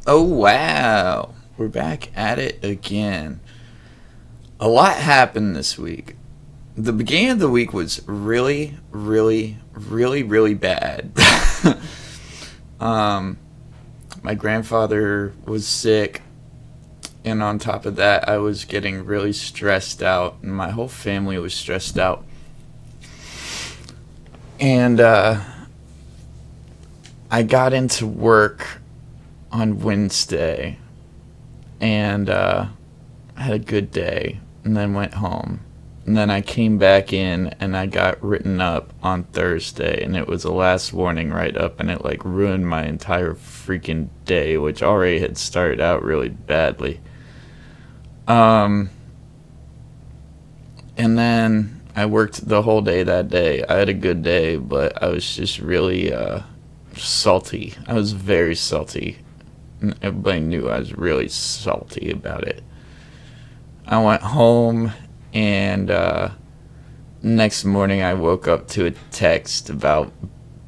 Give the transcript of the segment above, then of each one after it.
Oh wow, we're back at it again. A lot happened this week. The beginning of the week was really bad. um, my grandfather was sick, and on top of that, I was getting really stressed out, and my whole family was stressed out. And I got into work on Wednesday, and I had a good day, and then went home. And then I came back in and I got written up on Thursday, and it was a last warning write up, and it like ruined my entire freaking day, which already had started out really badly. Um, and then I worked the whole day that day. I had a good day, but I was just really salty. I was very salty. And everybody knew I was really salty about it. I went home, and next morning I woke up to a text about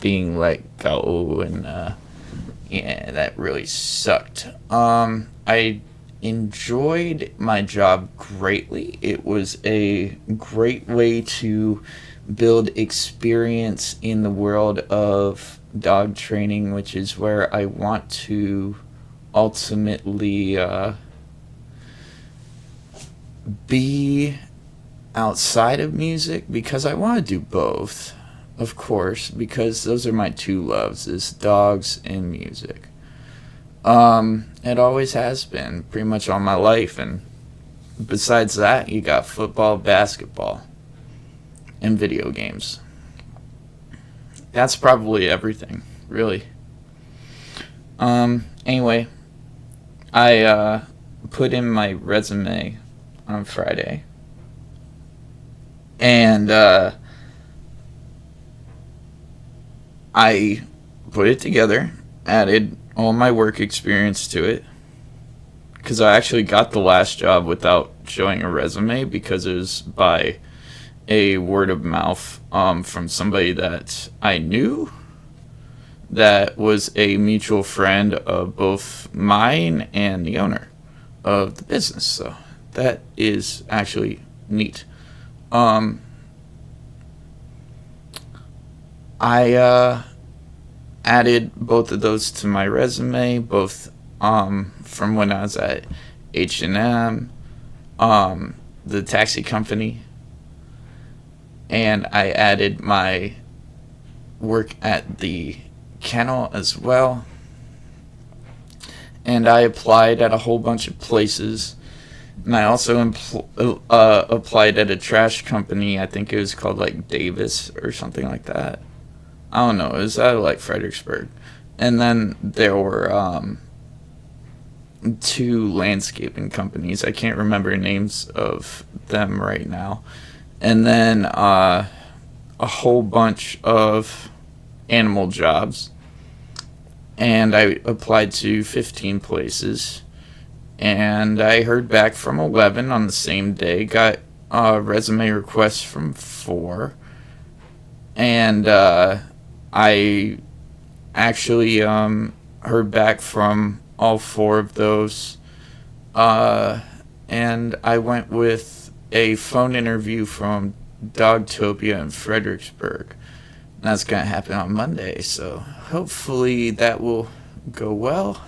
being let go, and yeah, that really sucked. I enjoyed my job greatly. It was a great way to build experience in the world of dog training, which is where I want to ultimately be outside of music, because I want to do both, of course, because those are my two loves, is dogs and music. It always has been pretty much all my life, and besides that, you got football, basketball, and video games. That's probably everything, really. Anyway, I put in my resume on Friday, and I put it together, added all my work experience to it, because I actually got the last job without showing a resume, because it was by a word of mouth from somebody that I knew, that was a mutual friend of both mine and the owner of the business. So that is actually neat. I added both of those to my resume, both from when I was at H&M, the taxi company, and I added my work at the kennel as well. And I applied at a whole bunch of places. And I also applied at a trash company. I think it was called like Davis or something like that. I don't know. It was out of like Fredericksburg. And then there were two landscaping companies. I can't remember names of them right now. And then a whole bunch of animal jobs. And I applied to 15 places. And I heard back from 11 on the same day. Got resume requests from 4. And I actually heard back from all 4 of those. And I went with a phone interview from Dogtopia in Fredericksburg. And that's going to happen on Monday. So hopefully that will go well.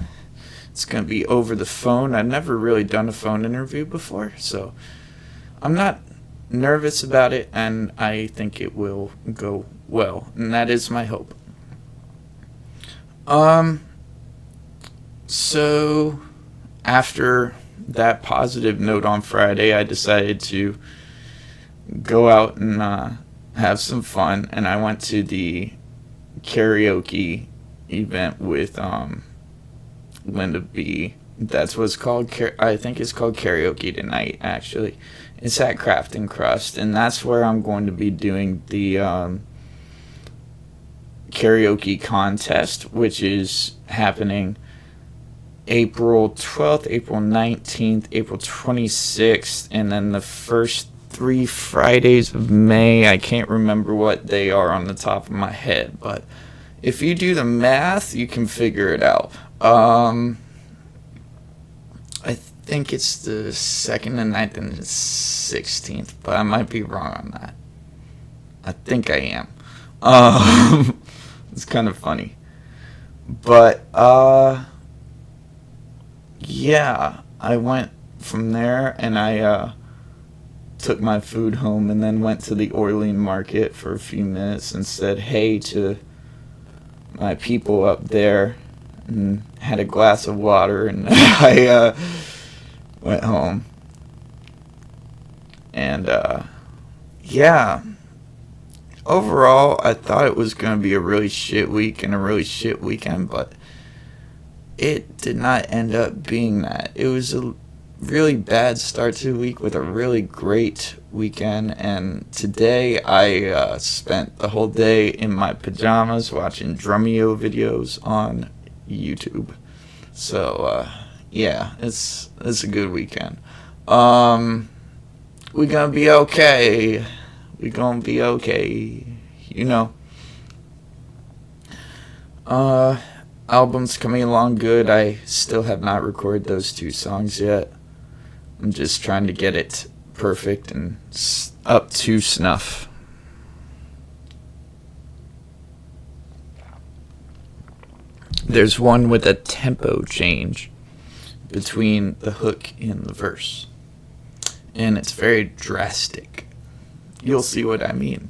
It's going to be over the phone. I've never really done a phone interview before, so I'm not nervous about it, and I think it will go well, and that is my hope. So after that positive note on Friday, I decided to go out and have some fun, and I went to the karaoke event with Linda B. That's what's called. I think it's called Karaoke Tonight. Actually, it's at Craft and Crust, and that's where I'm going to be doing the karaoke contest, which is happening April 12th, April 19th, April 26th, and then the first 3 Fridays of May. I can't remember what they are on the top of my head, but if you do the math, you can figure it out. I think it's the 2nd, the 9th, and the 16th, but I might be wrong on that. I think I am. It's kind of funny. But, yeah, I went from there, and I took my food home, and then went to the Orlean Market for a few minutes and said hey to my people up there, and had a glass of water, and I went home. And yeah, overall I thought it was going to be a really shit week and a really shit weekend, but it did not end up being that. It was a really bad start to the week with a really great weekend, and today I spent the whole day in my pajamas watching drumeo videos on YouTube. So yeah, it's a good weekend. We gonna be okay. We gonna be okay. You know. Album's coming along good. I still have not recorded those 2 songs yet. I'm just trying to get it perfect and up to snuff. There's one with a tempo change between the hook and the verse, and it's very drastic. You'll see what I mean.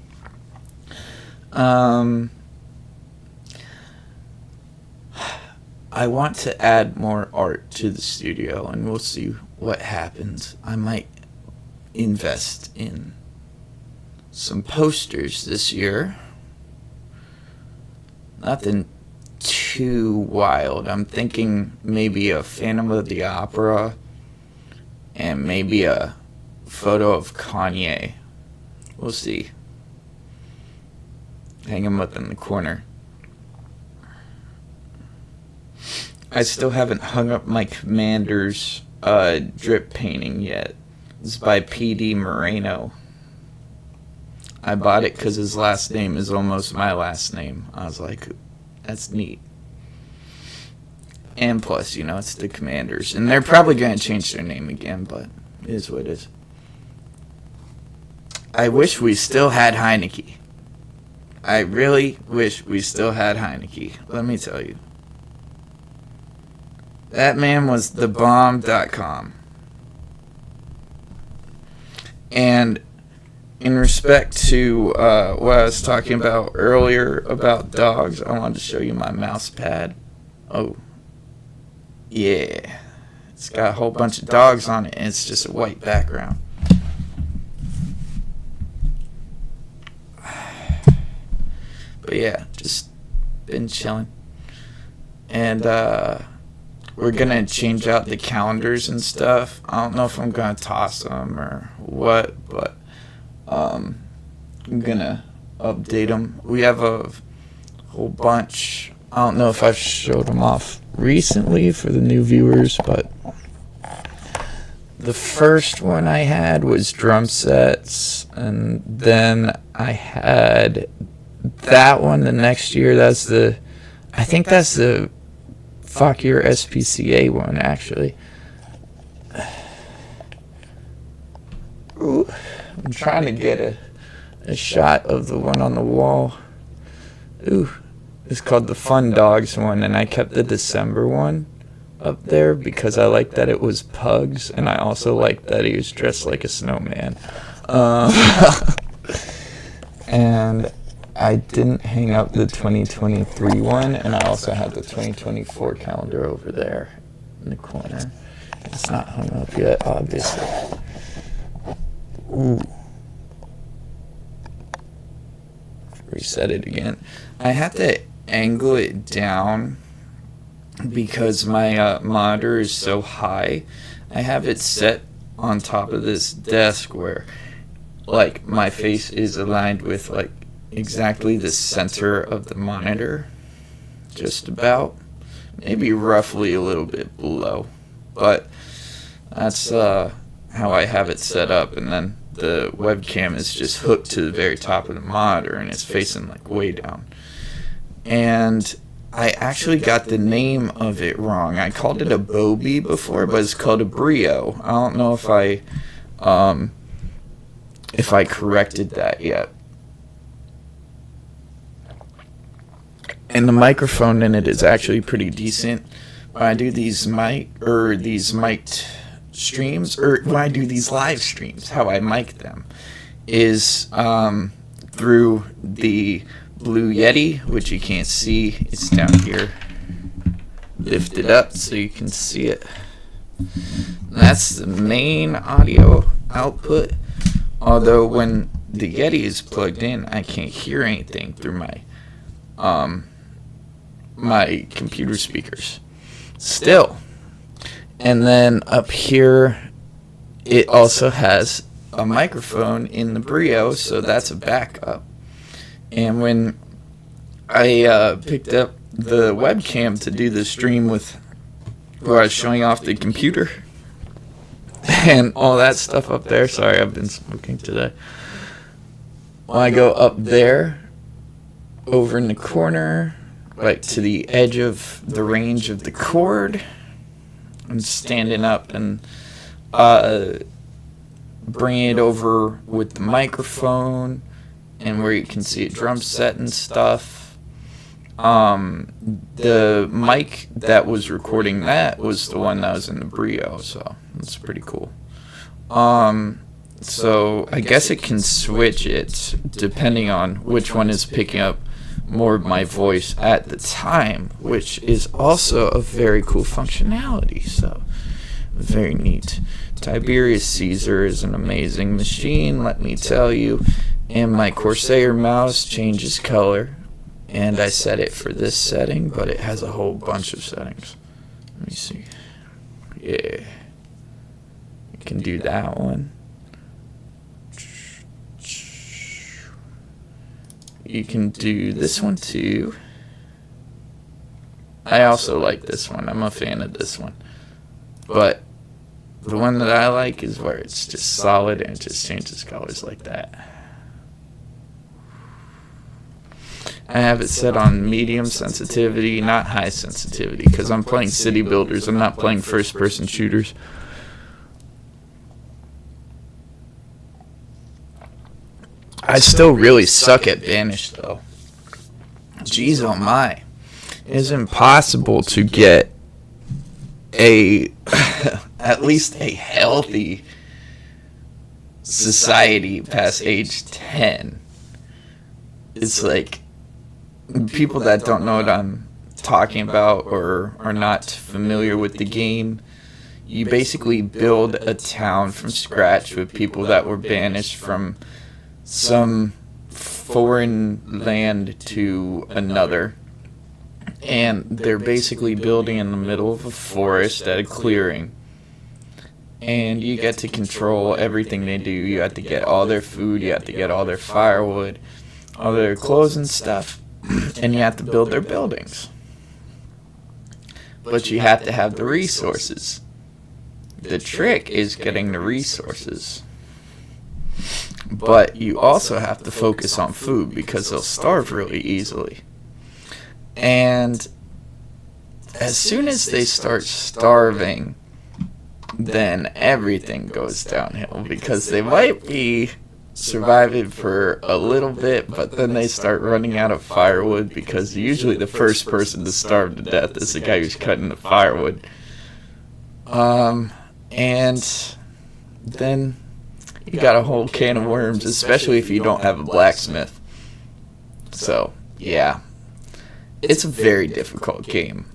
I want to add more art to the studio, and we'll see what happens. I might invest in some posters this year. Nothing too wild. I'm thinking maybe a Phantom of the Opera and maybe a photo of Kanye. We'll see. Hang him up in the corner. I still haven't hung up my Commander's drip painting yet. It's by P.D. Moreno. I bought it because his last name is almost my last name. I was like, that's neat. And plus, you know, it's the Commanders. And they're probably going to change their name again, but it is what it is. I wish we still had Heineke. I really wish we still had Heineke. Let me tell you. That man was thebomb.com. And in respect to what I was talking about earlier about dogs, I wanted to show you my mouse pad. Oh, yeah. It's got a whole bunch of dogs on it, and it's just a white background. But yeah, just been chilling. And we're going to change out the calendars and stuff. I don't know if I'm going to toss them or what, but I'm going to update them. We have a whole bunch. I don't know if I've showed them off recently for the new viewers, but the first one I had was drum sets, and then I had that one the next year. I think that's the Fakir SPCA one, actually. Ooh, I'm trying to get a shot of the one on the wall. Ooh, it's called the Fun Dogs one, and I kept the December one up there because I liked that it was pugs, and I also liked that he was dressed like a snowman. And I didn't hang up the 2023 one, and I also had the 2024 calendar over there in the corner. It's not hung up yet, obviously. Ooh. Reset it again. I have to angle it down because my monitor is so high. I have it set on top of this desk where, like, my face is aligned with, like, exactly the center of the monitor, just about, maybe roughly a little bit below, but that's how I have it set up. And then the webcam is just hooked to the very top of the monitor, and it's facing like way down. And I actually got the name of it wrong. I called it a Bobby before, but it's called a Brio. I don't know if I corrected that yet. And the microphone in it is actually pretty decent. When I do these mic'd streams, or when I do these live streams, how I mic them is through the Blue Yeti, which you can't see. It's down here, lifted up so you can see it. That's the main audio output. Although when the Yeti is plugged in, I can't hear anything through my computer speakers. Still. And then up here, it also has a microphone in the Brio, so that's a backup. And when I picked up the webcam to do the stream with, where I was showing off the computer and all that stuff up there. Sorry, I've been smoking today. When I go up there, over in the corner, right to the edge of the range of the cord, I'm standing up and bring it over with the microphone and where you can see a drum set and stuff. The mic that was recording that was the one that was in the Brio, so that's pretty cool. So I guess it can switch it depending on which one is picking up more of my voice at the time, which is also a very cool functionality. So very neat. Tiberius Caesar is an amazing machine, let me tell you. And my Corsair mouse changes color, and I set it for this setting, but it has a whole bunch of settings. Let me see. Yeah, you can do that one. You can do this one too. I also like this one. I'm a fan of this one. But the one that I like is where it's just solid and it just changes colors like that. I have it set on medium sensitivity, not high sensitivity, because I'm playing city builders. I'm not playing first-person shooters. I still really suck at Banish, though. Jeez, oh my. It's impossible to get at least a healthy society past age 10. It's like, people that don't know what I'm talking about or are not familiar with the game, you basically build a town from scratch with people that were banished from some foreign land to another, and they're basically building in the middle of a forest at a clearing, and you get to control everything they do. You have to get all their food, you have to get all their firewood, all their clothes and stuff, and you have to build their buildings. But you have to have the resources. The trick is getting the resources. But you also have to focus on food because they'll starve really easily. And as soon as they start starving, then everything goes downhill, because they might be surviving for a little bit, but then they start running out of firewood, because usually the first person to starve to death is the guy who's cutting the firewood. And then you got a whole can of worms, especially if you don't have a blacksmith. So, yeah. It's a very difficult game.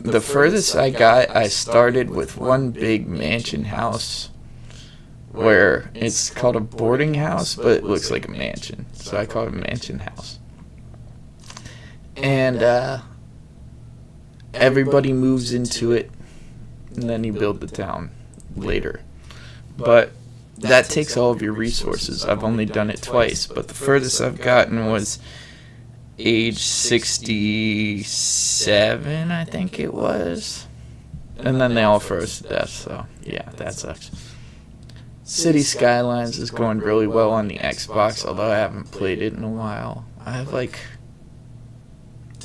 The furthest I got, I started with one big mansion house, where it's called a boarding house, but it looks like a mansion. So I call it a mansion house. And everybody moves into it, and then you build the town later. But that takes all of your resources. I've only done it twice, but the furthest I've gotten was age 67, I think it was. And then they all froze to death, so yeah, that sucks. City Skylines is going really well on the Xbox, although I haven't played it in a while. I have like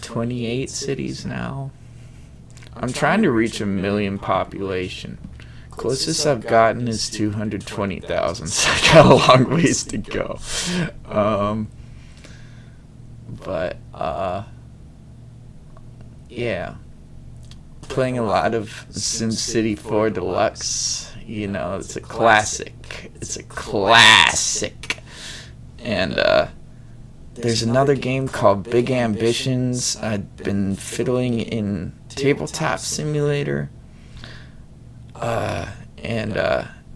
28 cities now. I'm trying to reach 1 million population. Closest I've gotten is 220,000, so I got a long ways to go. Yeah. Playing a lot of SimCity 4 Deluxe. You know, it's a classic. It's a classic. And there's another game called Big Ambitions. I've been fiddling in Tabletop Simulator. And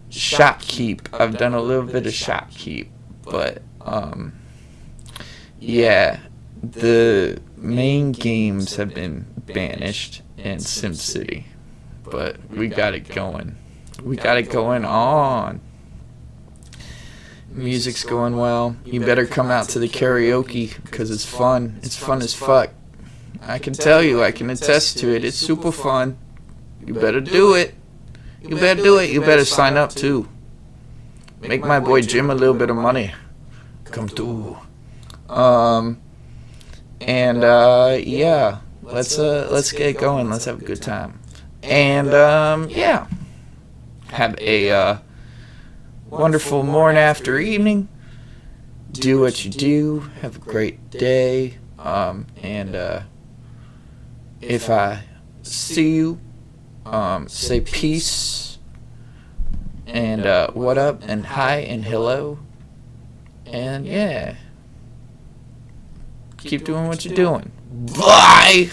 Shopkeep. I've done a little bit of Shopkeep. But, yeah. The main games have been banished in SimCity. But we got it going. We got it going on. Music's going well. You better come out to the karaoke because it's fun. It's fun as fuck. I can tell you, I can attest to it. It's super fun. You better do it. You better do it. You better sign up too. Make my boy Jim a little bit of money. Come through. Yeah. Let's get going. Let's have a good time. And yeah. Have a wonderful morning, after, evening. Do what you do. Have a great day. And if I see you, say peace and what up and hi and hello. And yeah. Keep doing what you're doing. Bye!